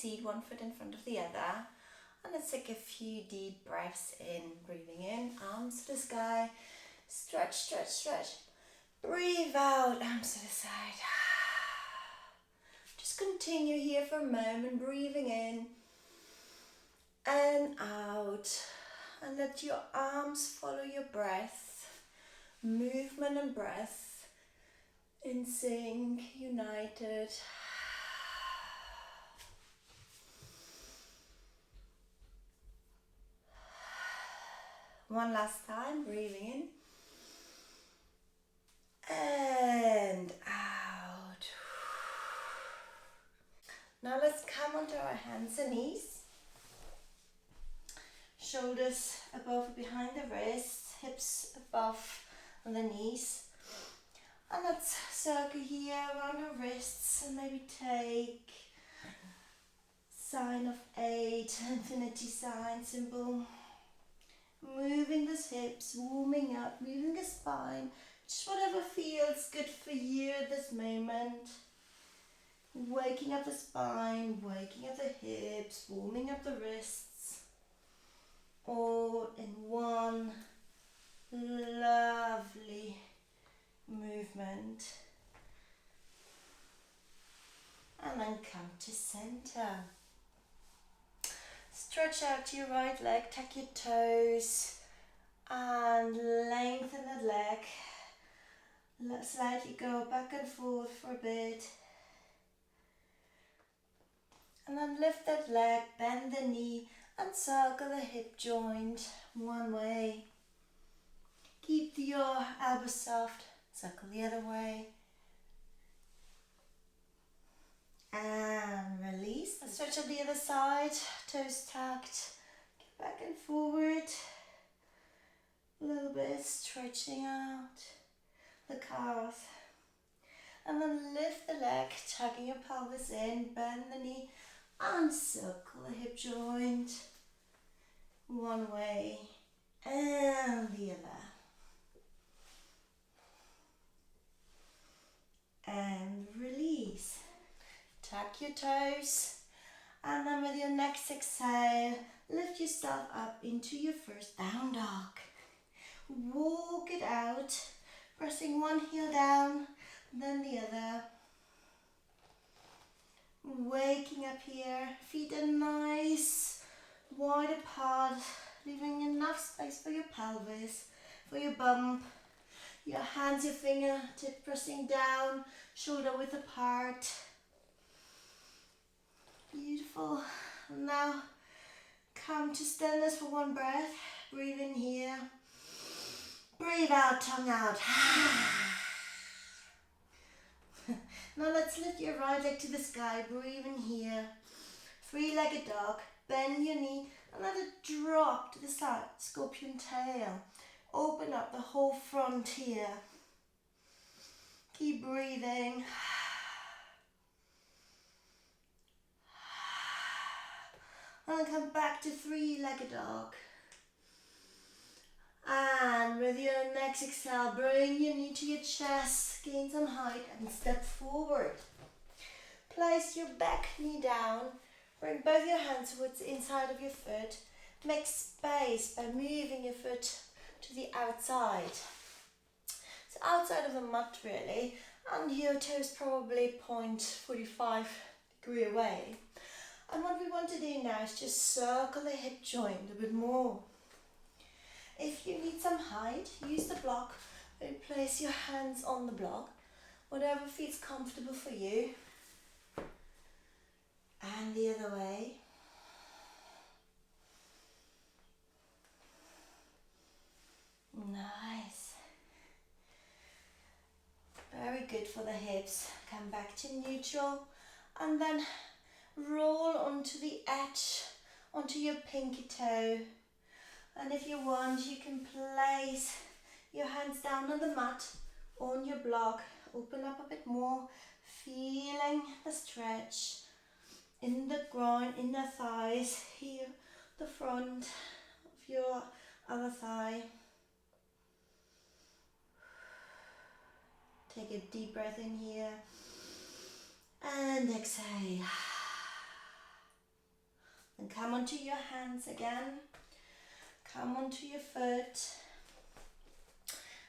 seat, one foot in front of the other. And let's take a few deep breaths in. Breathing in, arms to the sky. Stretch, stretch, stretch. Breathe out, arms to the side. Just continue here for a moment, breathing in and out. And let your arms follow your breath. Movement and breath in sync, united. One last time, breathing in and out. Now let's come onto our hands and knees. Shoulders above and behind the wrists, hips above the knees. And let's circle here around our wrists and maybe take sign of 8, infinity sign symbol. Moving the hips, warming up, moving the spine, just whatever feels good for you at this moment. Waking up the spine, waking up the hips, warming up the wrists, all in one lovely movement. And then come to center. Stretch out your right leg, tuck your toes and lengthen the leg. Slightly go back and forth for a bit. And then lift that leg, bend the knee and circle the hip joint one way. Keep your elbows soft, circle the other way. And release. And stretch on the other side, toes tucked. Get back and forward. A little bit, stretching out the calf. And then lift the leg, tucking your pelvis in, bend the knee and circle the hip joint. One way and the other. And release. Tuck your toes, and then with your next exhale, lift yourself up into your first down dog. Walk it out, pressing one heel down, then the other. Waking up here, feet are nice, wide apart, leaving enough space for your pelvis, for your bump. Your hands, your fingertip pressing down, shoulder width apart. Beautiful. Now come to stillness for one breath. Breathe in here. Breathe out, tongue out. Now let's lift your right leg to the sky. Breathe in here. Three-legged dog. Bend your knee and let it drop to the side. Scorpion tail. Open up the whole front here. Keep breathing. And come back to three-legged dog. And with your next exhale, bring your knee to your chest, gain some height and step forward. Place your back knee down, bring both your hands towards the inside of your foot. Make space by moving your foot to the outside. So outside of the mat really, and your toes probably 0.45 degree away. And what we want to do now is just circle the hip joint a bit more. If you need some height, use the block and place your hands on the block, whatever feels comfortable for you. And the other way. Nice. Very good for the hips. Come back to neutral and then roll onto the edge, onto your pinky toe. And if you want, you can place your hands down on the mat, on your block. Open up a bit more, feeling the stretch in the groin, inner thighs, here, the front of your other thigh. Take a deep breath in here and exhale. And come onto your hands again. Come onto your foot.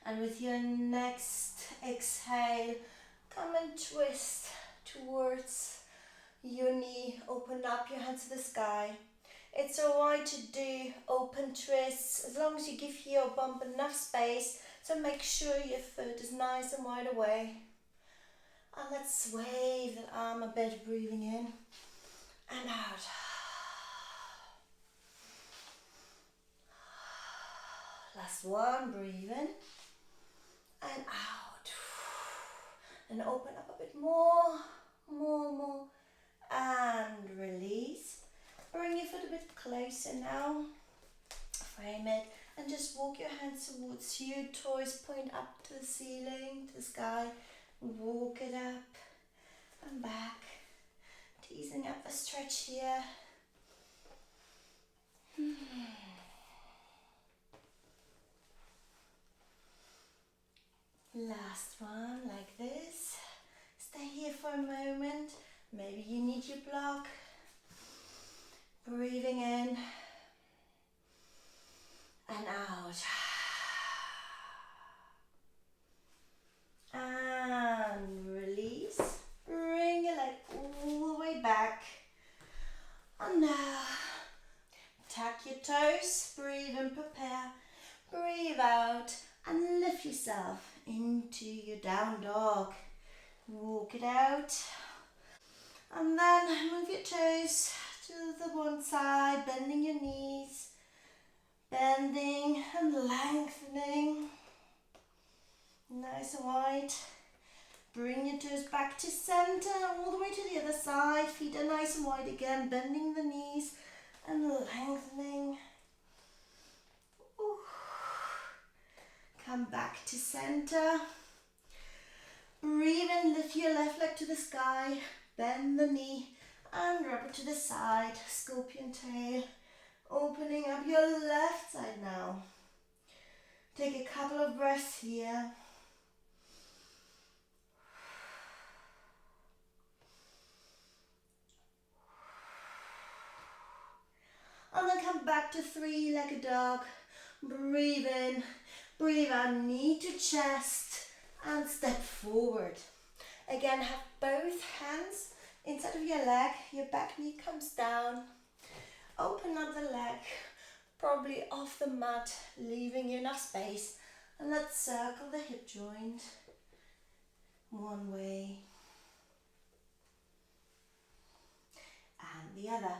And with your next exhale, come and twist towards your knee. Open up your hands to the sky. It's alright to do open twists as long as you give your bum enough space, so make sure your foot is nice and wide away. And let's wave that arm a bit, breathing in and out. Last one, breathe in and out. And open up a bit more, and release. Bring your foot a bit closer now. Frame it and just walk your hands towards you. Toes point up to the ceiling, to the sky. Walk it up and back. Teasing up the stretch here. Last one, like this. Stay here for a moment. Maybe you need your block. Breathing in and out. And release. Bring your leg all the way back. And now, tuck your toes. Breathe and prepare. Breathe out and lift yourself into your down dog. Walk it out. And then move your toes to the one side, bending your knees. Bending and lengthening. Nice and wide. Bring your toes back to center, all the way to the other side. Feet are nice and wide again, bending the knees and lengthening. Ooh. Come back to center. Breathe in, lift your left leg to the sky. Bend the knee and rub it to the side. Scorpion tail. Opening up your left side now. Take a couple of breaths here. And then come back to three-legged dog. Breathe in, breathe out, knee to chest, and step forward. Again, have both hands inside of your leg. Your back knee comes down. Open up the leg, probably off the mat, leaving you enough space. And let's circle the hip joint one way and the other.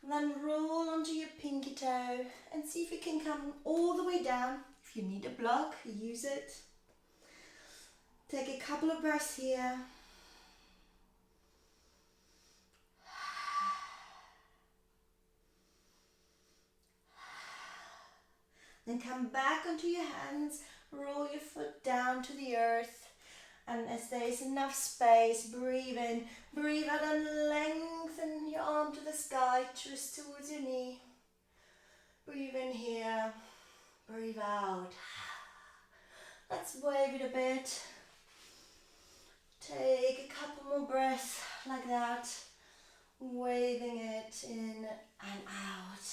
And then roll onto your pinky toe and see if you can come all the way down. If you need a block, use it. Take a couple of breaths here. Then come back onto your hands, roll your foot down to the earth. And as there is enough space, breathe in, breathe out and lengthen your arm to the sky, twist towards your knee. Breathe in here, breathe out. Let's wave it a bit. Take a couple more breaths like that, waving it in and out.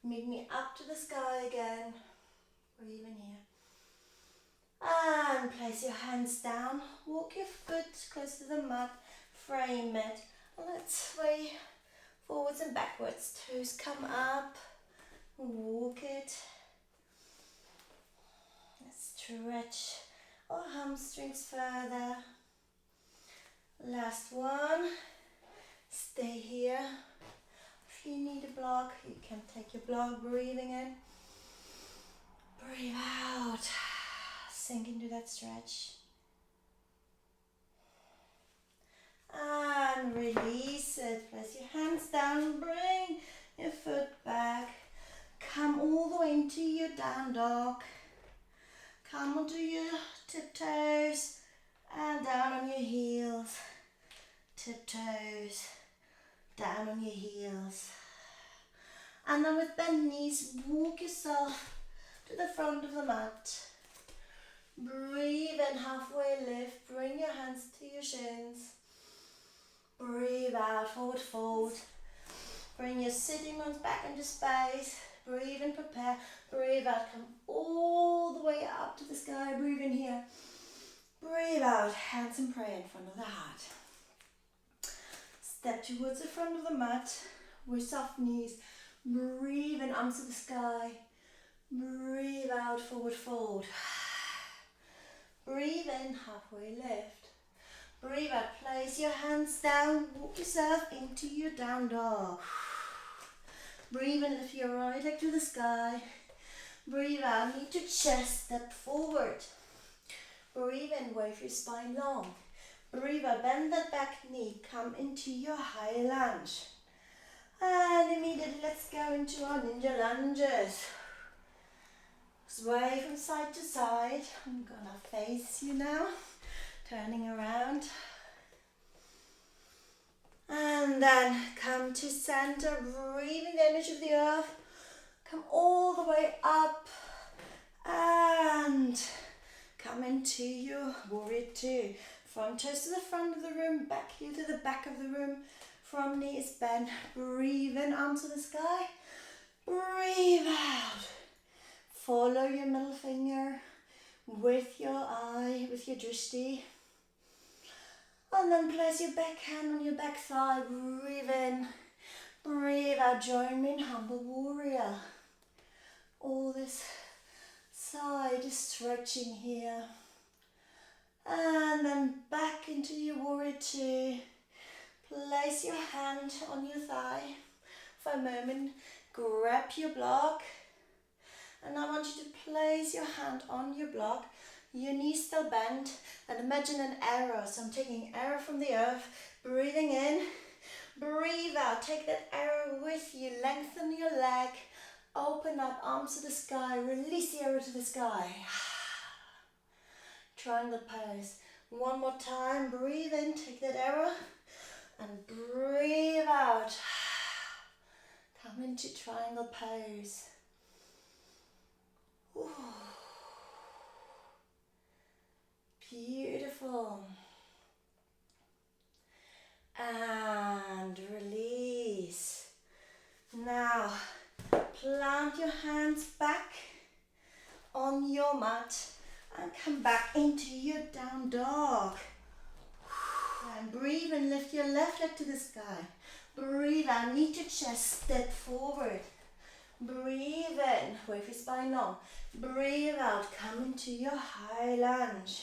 Meet me up to the sky again. Breathe in here. And place your hands down. Walk your foot close to the mat. Frame it. Let's sway forwards and backwards. Toes come up. Walk it. Stretch our hamstrings further. Last one. Stay here. If you need a block, you can take your block. Breathing in. Breathe out. Sink into that stretch. And release it. Place your hands down. Bring your foot back. Come all the way into your down dog. Come onto your tiptoes and down on your heels. Tiptoes, down on your heels. And then with bent knees, walk yourself to the front of the mat. Breathe in, halfway lift. Bring your hands to your shins. Breathe out, forward fold. Bring your sitting bones back into space. Breathe in, prepare. Breathe out, come all the way up to the sky. Breathe in here. Breathe out, hands in prayer in front of the heart. Step towards the front of the mat with soft knees. Breathe in, arms to the sky. Breathe out, forward fold. Breathe in, halfway lift. Breathe out, place your hands down, walk yourself into your down dog. Breathe in, lift your right leg to the sky. Breathe out, knee to chest, step forward. Breathe in, wave your spine long. Breathe out, bend that back knee, come into your high lunge. And immediately let's go into our ninja lunges. Sway from side to side. I'm gonna face you now, turning around. And then come to center, breathing the energy of the earth. Come all the way up and come into your warrior two. Front toes to the front of the room, back heel to the back of the room. From knees bent, breathe in, arms to the sky. Breathe out. Follow your middle finger with your eye, with your drishti. And then place your back hand on your back thigh. Breathe in, breathe out. Join me in humble warrior. All this side is stretching here. And then back into your warrior two. Place your hand on your thigh for a moment. Grab your block. And I want you to place your hand on your block, your knees still bent, and imagine an arrow. So I'm taking arrow from the earth, breathing in, breathe out, take that arrow with you, lengthen your leg, open up, arms to the sky, release the arrow to the sky. Triangle pose. One more time, breathe in, take that arrow, and breathe out. Come into triangle pose. Ooh. Beautiful. And release. Now, plant your hands back on your mat and come back into your down dog. And breathe and lift your left leg to the sky. Breathe out, knee to chest, step forward. Breathe in, wave your spine long. Breathe out, come into your high lunge.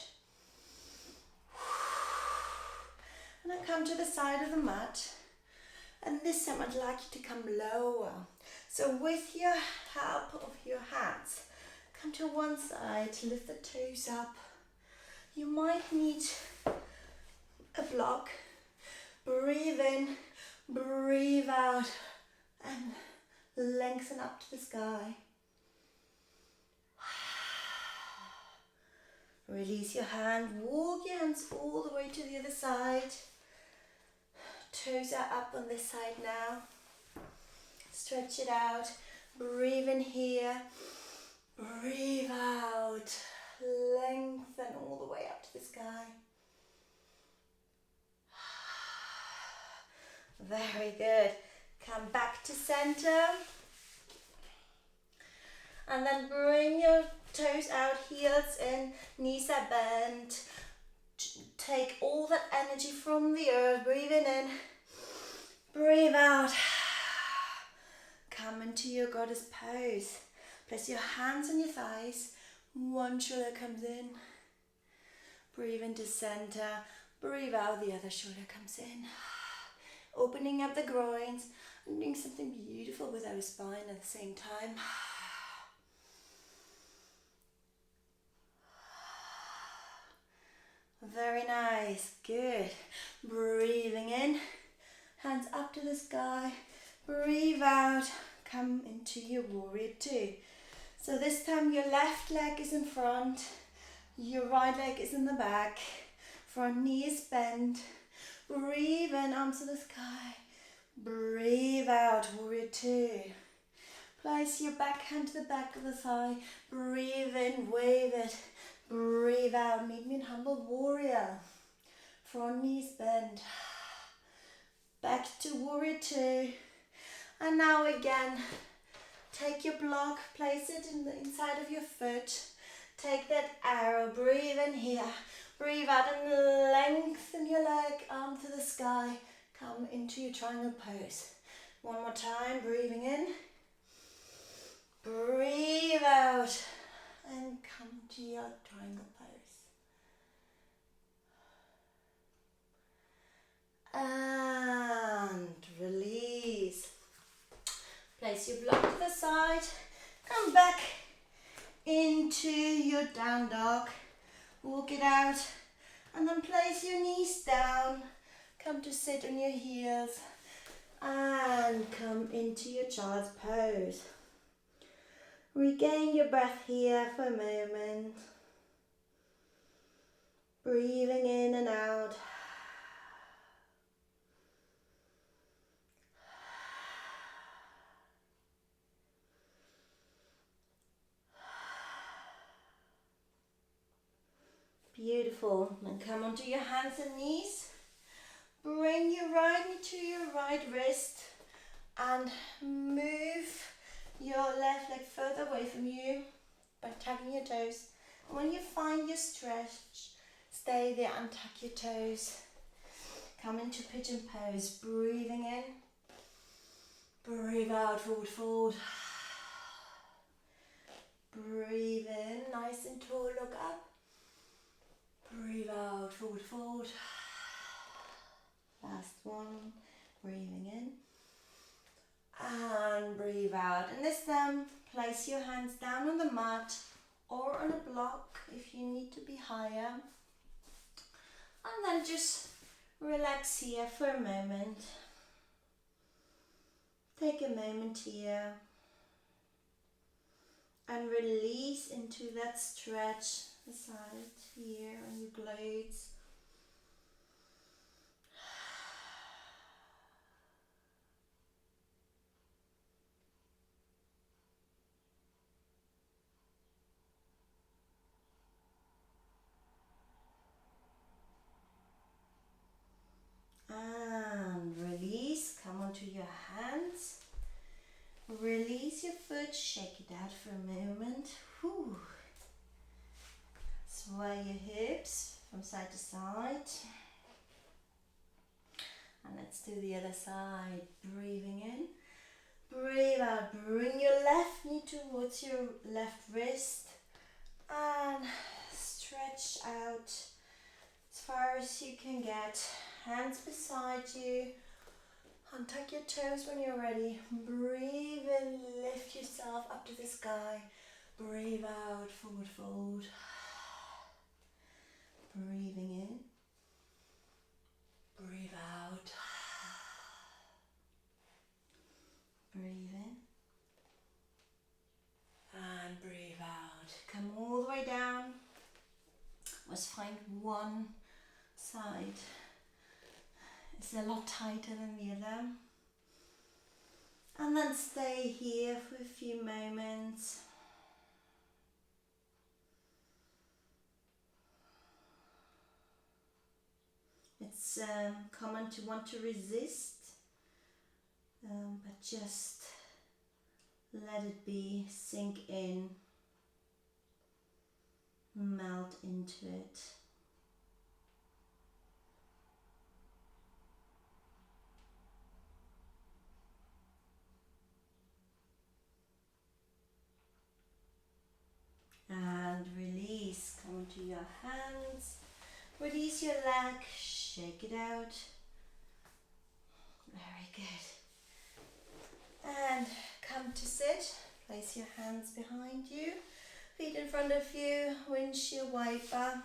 And then come to the side of the mat. And this time I'd like you to come lower. So with your help of your hands, come to one side, lift the toes up. You might need a block. Breathe in, breathe out, and lengthen up to the sky. Release your hand, walk your hands all the way to the other side. Toes are up on this side now. Stretch it out. Breathe in here. Breathe out. Lengthen all the way up to the sky. Very good. Come back to center. And then bring your toes out, heels in, knees are bent. Take all that energy from the earth, breathing in, breathe out. Come into your goddess pose. Place your hands on your thighs, one shoulder comes in. Breathe into center, breathe out, the other shoulder comes in. Opening up the groins and doing something beautiful with our spine at the same time. Very nice, good. Breathing in, hands up to the sky. Breathe out, come into your warrior two. So this time your left leg is in front, your right leg is in the back, front knee is bent. Breathe in, arms to the sky. Breathe out, warrior two. Place your back hand to the back of the thigh. Breathe in, wave it. Breathe out, meet me in humble warrior. Front knees bend. Back to warrior two. And now again, take your block, place it in the inside of your foot. Take that arrow, breathe in here. Breathe out and lengthen your leg, arm to the sky. Come into your triangle pose. One more time, breathing in. Breathe out and come to your triangle pose. And release. Place your block to the side. Come back into your down dog. Walk it out. And then place your knees down. Come to sit on your heels. And come into your child's pose. Regain your breath here for a moment. Breathing in and out. Beautiful. Then come onto your hands and knees. Bring your right knee to your right wrist and move your left leg further away from you by tucking your toes. And when you find your stretch, stay there and tuck your toes. Come into pigeon pose, breathing in. Breathe out, forward fold. Breathe in, nice and tall, look up. Breathe out, forward fold. Last one, breathing in. And breathe out. And this time, place your hands down on the mat or on a block if you need to be higher. And then just relax here for a moment. Take a moment here and release into that stretch, the side here on your glutes. And release, come onto your hands. Release your foot, shake it out for a moment. Whew. Sway your hips from side to side. And let's do the other side. Breathing in. Breathe out. Bring your left knee towards your left wrist. And stretch out as far as you can get. Hands beside you. Untuck your toes when you're ready. Breathe in, lift yourself up to the sky. Breathe out, forward fold. Breathing in. Breathe out. Breathe in. And breathe out. Come all the way down. Let's find one side. It's a lot tighter than the other. And then stay here for a few moments. It's common to want to resist, but just let it be, sink in, melt into it. And release, come to your hands, release your leg, shake it out. Very good. And come to sit, place your hands behind you, feet in front of you, windshield wiper,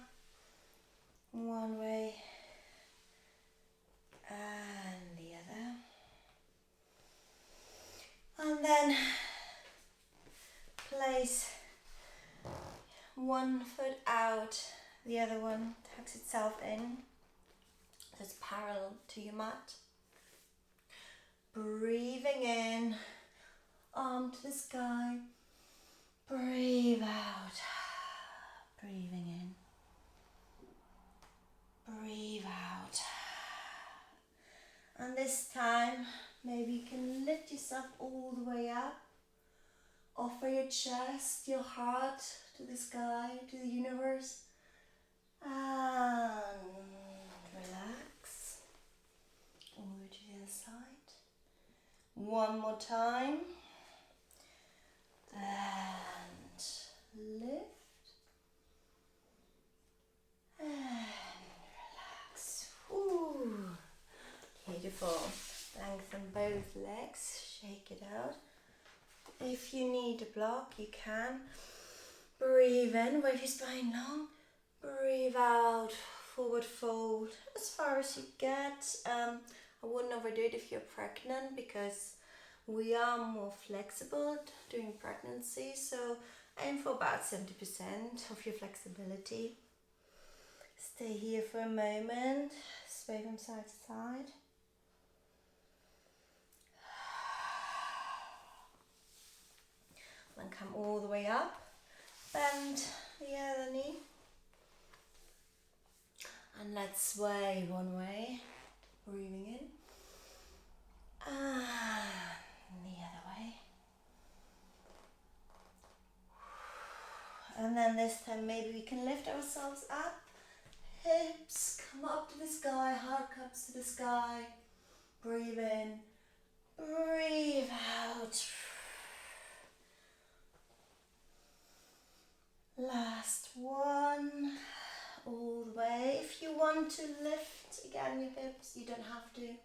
one way and the other. And then place one foot out, the other one tucks itself in, so it's parallel to your mat. Breathing in, arm to the sky. Breathe out, breathing in. this time, maybe you can lift yourself all the way up. Offer your chest, your heart to the sky, to the universe. And relax. Over to the other side. One more time. And lift. And relax. Ooh. Beautiful. Lengthen both legs. Shake it out. If you need a block, you can. Breathe in, wave your spine long. Breathe out, forward fold as far as you get. I wouldn't overdo it if you're pregnant because we are more flexible during pregnancy. So aim for about 70% of your flexibility. Stay here for a moment. Sway from side to side. Then come all the way up. Bend the other knee. And let's sway one way. Breathing in. And the other way. And then this time maybe we can lift ourselves up. Hips come up to the sky, heart comes to the sky. Breathe in. Breathe out. Last one, all the way. If you want to lift again your hips, you don't have to.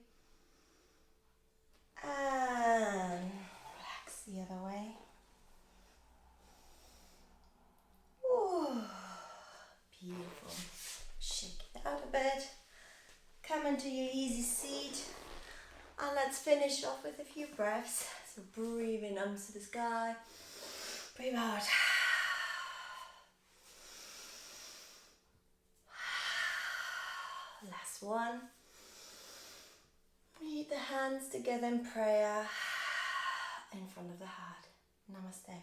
And relax the other way. Ooh, beautiful. Shake it out a bit. Come into your easy seat. And let's finish off with a few breaths. So breathe in onto the sky. Breathe out. Last one. Meet the hands together in prayer in front of the heart. Namaste.